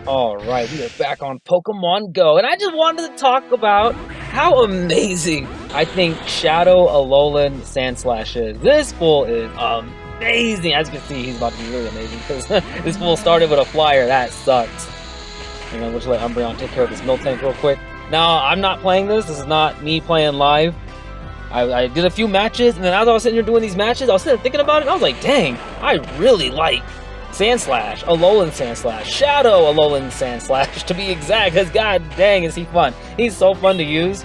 Alright, we are back on Pokemon Go, and I just wanted to talk about how amazing I think Shadow Alolan Sandslash is. This fool is amazing! As you can see, he's about to be really amazing, because this fool started with a flyer. That sucks. And then we'll just let Umbreon take care of this Miltank real quick. Now, I'm not playing this. This is not me playing live. I did a few matches, and then as I was sitting here doing these matches, I was sitting there thinking about it, and I was like, dang, I really like Sandslash, Alolan Sandslash, Shadow Alolan Sandslash, to be exact, because god dang is he fun. He's so fun to use.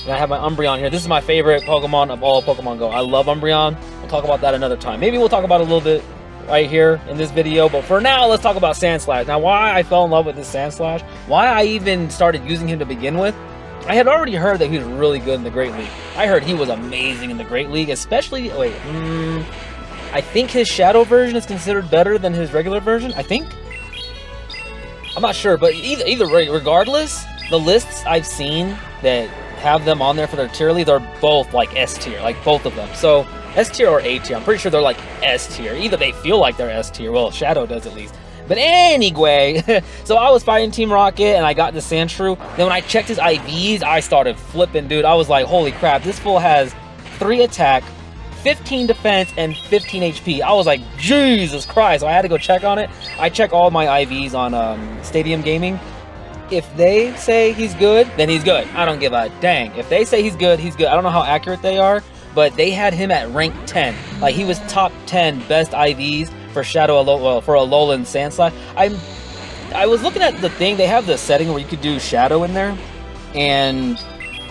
And I have my Umbreon here. This is my favorite Pokemon of all Pokemon Go. I love Umbreon. We'll talk about that another time. Maybe we'll talk about it a little bit right here in this video, but for now, let's talk about Sandslash. Now, why I fell in love with this Sandslash, why I even started using him to begin with, I had already heard that he was really good in the Great League. I heard he was amazing in the Great League, especially, I think his Shadow version is considered better than his regular version, I think? I'm not sure, but either way, regardless, the lists I've seen that have them on there for their tier leads are both like S tier, like both of them. So, S tier or A tier, I'm pretty sure they're like S tier. Either they feel like they're S tier, well, Shadow does at least. But anyway, so I was fighting Team Rocket and I got the Sandshrew. Then when I checked his IVs, I started flipping, dude. I was like, holy crap, this fool has 3 attack, 15 defense, and 15 HP. I was like, Jesus Christ. So I had to go check on it. I check all my IVs on Stadium Gaming. If they say he's good, then he's good. I don't give a dang. If they say he's good, he's good. I don't know how accurate they are, but they had him at rank 10. Like, he was top 10 best IVs for for Alolan Sandslash. I was looking at the thing. They have the setting where you could do Shadow in there, and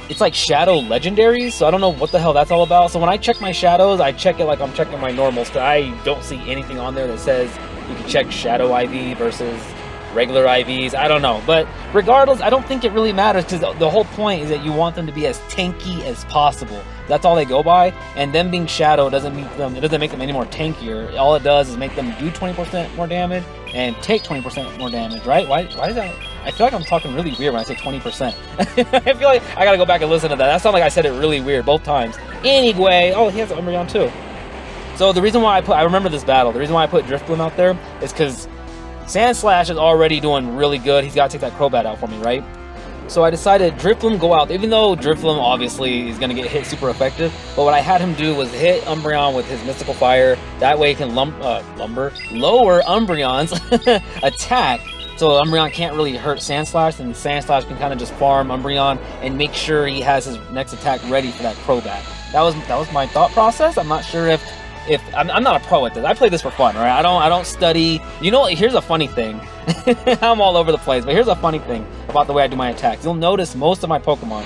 it's like Shadow Legendaries, so I don't know what the hell that's all about. So when I check my Shadows, I check it like I'm checking my normals. I don't see anything on there that says you can check Shadow IV versus regular IVs. I don't know. But regardless, I don't think it really matters, because the whole point is that you want them to be as tanky as possible. That's all they go by. And them being Shadow doesn't make them any more tankier. All it does is make them do 20% more damage and take 20% more damage, right? Why is that? I feel like I'm talking really weird when I say 20%. I feel like I gotta go back and listen to that. That sounded like I said it really weird both times. Anyway, oh, he has an Umbreon too. So the reason why I remember this battle, the reason why I put Drifloon out there is because Sandslash is already doing really good. He's got to take that Crobat out for me, right? So I decided Drifloon go out, even though Drifloon obviously is going to get hit super effective. But what I had him do was hit Umbreon with his Mystical Fire. That way he can lower Umbreon's attack. So Umbreon can't really hurt Sandslash, and Sandslash can kind of just farm Umbreon and make sure he has his next attack ready for that Crobat. That was my thought process. I'm not sure if I'm not a pro at this. I play this for fun, right? I don't study. You know, here's a funny thing. I'm all over the place, but here's a funny thing about the way I do my attacks. You'll notice most of my Pokemon,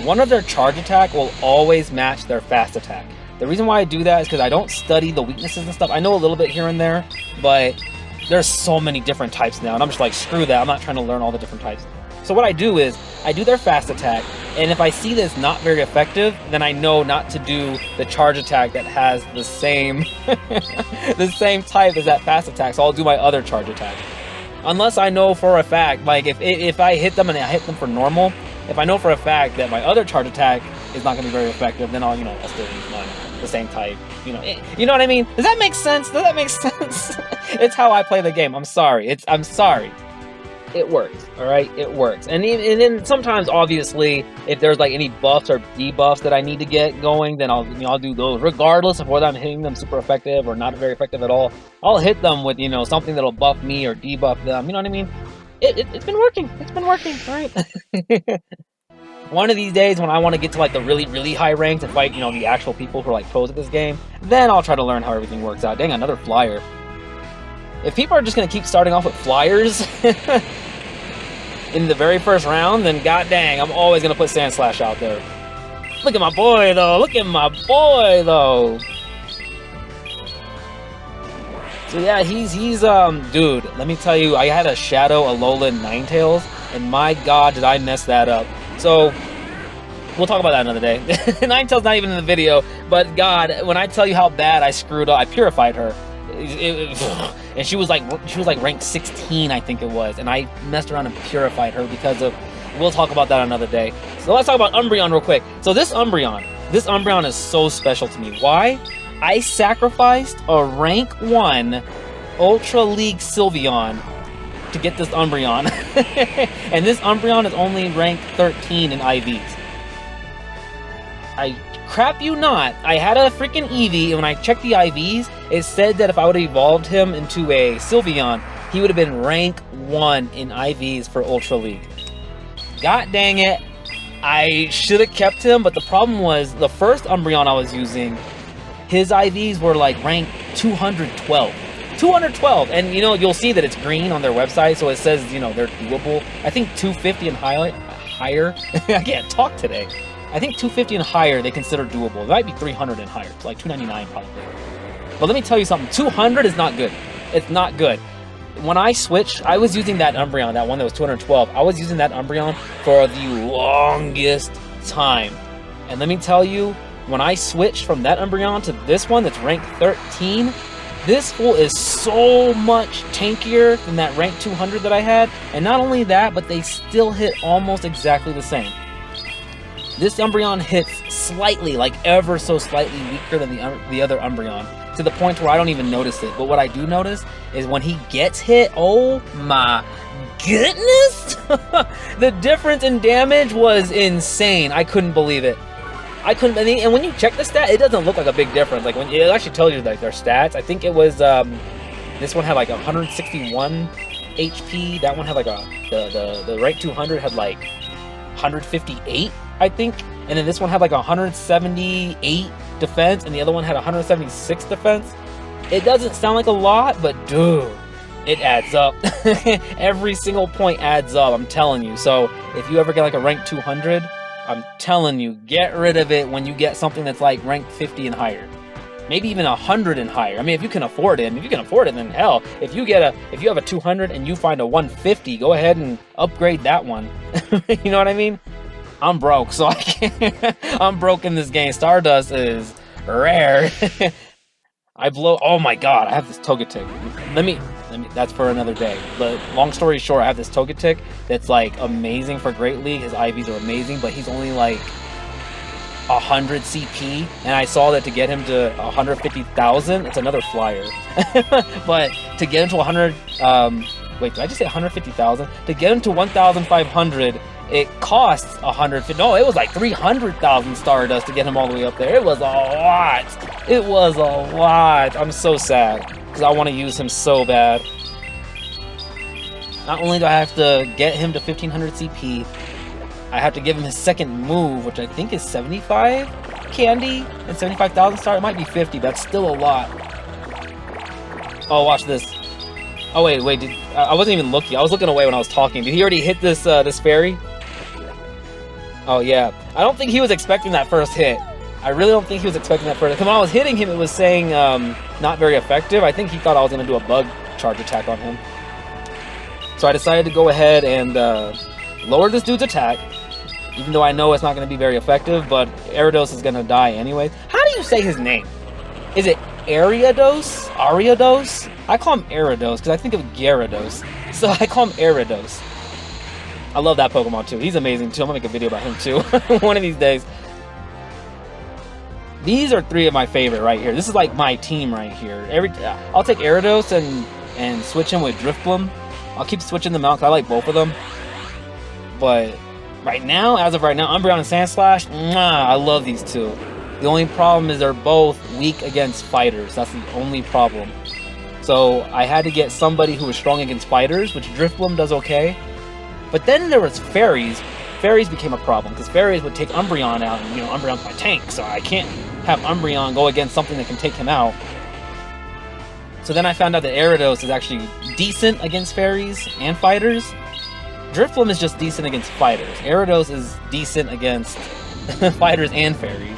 one of their charge attack will always match their fast attack. The reason why I do that is because I don't study the weaknesses and stuff. I know a little bit here and there, but there's so many different types now, and I'm just like, screw that. I'm not trying to learn all the different types. So what I do is, I do their fast attack, and if I see this not very effective, then I know not to do the charge attack that has the same the same type as that fast attack, so I'll do my other charge attack. Unless I know for a fact, like if I hit them and I hit them for normal, if I know for a fact that my other charge attack is not going to be very effective, then I'll still use mine, the same type. You know what I mean? Does that make sense? Does that make sense? It's how I play the game. I'm sorry. I'm sorry. It works, all right? It works. And then sometimes, obviously, if there's like any buffs or debuffs that I need to get going, then I'll do those. Regardless of whether I'm hitting them super effective or not very effective at all, I'll hit them with, something that'll buff me or debuff them. You know what I mean? It's been working. It's been working, all right? One of these days, when I want to get to like the really, really high ranks and fight, the actual people who are like pros at this game, then I'll try to learn how everything works out. Dang, another flyer. If people are just going to keep starting off with flyers in the very first round, then god dang, I'm always going to put Sandslash out there. Look at my boy, though. Look at my boy, though. So yeah, he's dude, let me tell you, I had a Shadow Alolan Ninetales, and my god, did I mess that up. So, we'll talk about that another day. Ninetales not even in the video, but god, when I tell you how bad I screwed up, I purified her. And she was like ranked 16, I think it was, and I messed around and purified her because of. We'll talk about that another day. So let's talk about Umbreon real quick. So this Umbreon is so special to me. Why? I sacrificed a rank 1 Ultra League Sylveon to get this Umbreon. And this Umbreon is only ranked 13 in IVs. I crap you not, I had a freaking Eevee, and when I checked the IVs, it said that if I would have evolved him into a Sylveon, he would have been rank 1 in IVs for Ultra League. God dang it. I should have kept him, but the problem was the first Umbreon I was using, his IVs were like rank 212. 212! And you know, you'll see that it's green on their website, so it says, you know, they're doable. I think 250 and higher. I can't talk today. I think 250 and higher they consider doable. It might be 300 and higher, like 299 probably. But let me tell you something, 200 is not good. It's not good. When I switched, I was using that Umbreon, that one that was 212. I was using that Umbreon for the longest time. And let me tell you, when I switched from that Umbreon to this one that's ranked 13, this fool is so much tankier than that rank 200 that I had. And not only that, but they still hit almost exactly the same. This Umbreon hits slightly, like ever so slightly weaker than the other Umbreon, to the point where I don't even notice it. But what I do notice is when he gets hit, oh my goodness! The difference in damage was insane. I couldn't believe it. I couldn't, and when you check the stat, it doesn't look like a big difference. Like when it actually tells you like their stats. I think it was this one had like 161 HP. That one had like the rank 200 had like 158, I think, and then this one had like 178 defense, and the other one had 176 defense. It doesn't sound like a lot, but dude, it adds up. Every single point adds up, I'm telling you. So if you ever get like a rank 200, I'm telling you, get rid of it when you get something that's like rank 50 and higher. Maybe even 100 and higher. I mean, if you can afford it, then hell, if you have a 200 and you find a 150, go ahead and upgrade that one. You know what I mean? I'm broke, so I can't. I'm broke in this game. Stardust is rare. Oh my god, I have this Togetic. Let me, that's for another day. But long story short, I have this Togetic that's like amazing for Great League. His IVs are amazing, but he's only like 100 CP, and I saw that to get him to 150,000, it's another flyer. But to get him to 100, wait, did I just say 150,000? To get him to 1,500, it costs 150. No, it was like 300,000 Stardust to get him all the way up there. It was a lot. It was a lot. I'm so sad because I want to use him so bad. Not only do I have to get him to 1,500 CP, I have to give him his second move, which I think is 75 candy and 75,000 star. It might be 50, but that's still a lot. Oh, watch this. Oh wait, I wasn't even looking. I was looking away when I was talking. Did he already hit this this fairy? Oh yeah. I don't think he was expecting that first hit. I really don't think he was expecting that first hit. Because when I was hitting him, it was saying not very effective. I think he thought I was going to do a bug charge attack on him. So I decided to go ahead and lower this dude's attack, even though I know it's not going to be very effective, but Ariados is going to die anyway. How do you say his name? Is it Ariados? Ariados? I call him Ariados because I think of Gyarados, so I call him Ariados. I love that Pokemon too. He's amazing too. I'm going to make a video about him too one of these days. These are three of my favorite right here. This is like my team right here. I'll take Ariados and switch him with Drifblim. I'll keep switching them out because I like both of them. But right now, as of right now, Umbreon and Sandslash, I love these two. The only problem is they're both weak against fighters. That's the only problem. So I had to get somebody who was strong against fighters, which Drifblim does okay. But then there was fairies. Fairies became a problem because fairies would take Umbreon out, and Umbreon's my tank, so I can't have Umbreon go against something that can take him out. So then I found out that Ariados is actually decent against fairies and fighters. Drifblim is just decent against fighters. Ariados is decent against fighters and fairies.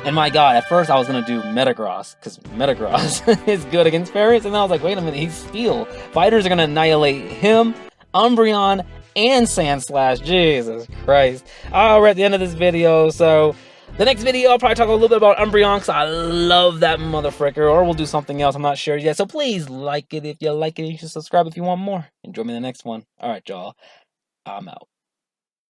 And my god, at first I was going to do Metagross, because Metagross is good against fairies, and then I was like, wait a minute, he's steel. Fighters are going to annihilate him, Umbreon, and Sandslash. Jesus Christ. We're at the end of this video, so the next video I'll probably talk a little bit about Umbreon, because I love that motherfricker, or we'll do something else, I'm not sure yet. So please like it if you like it, you should subscribe if you want more. And join me in the next one. Alright, y'all. I'm out.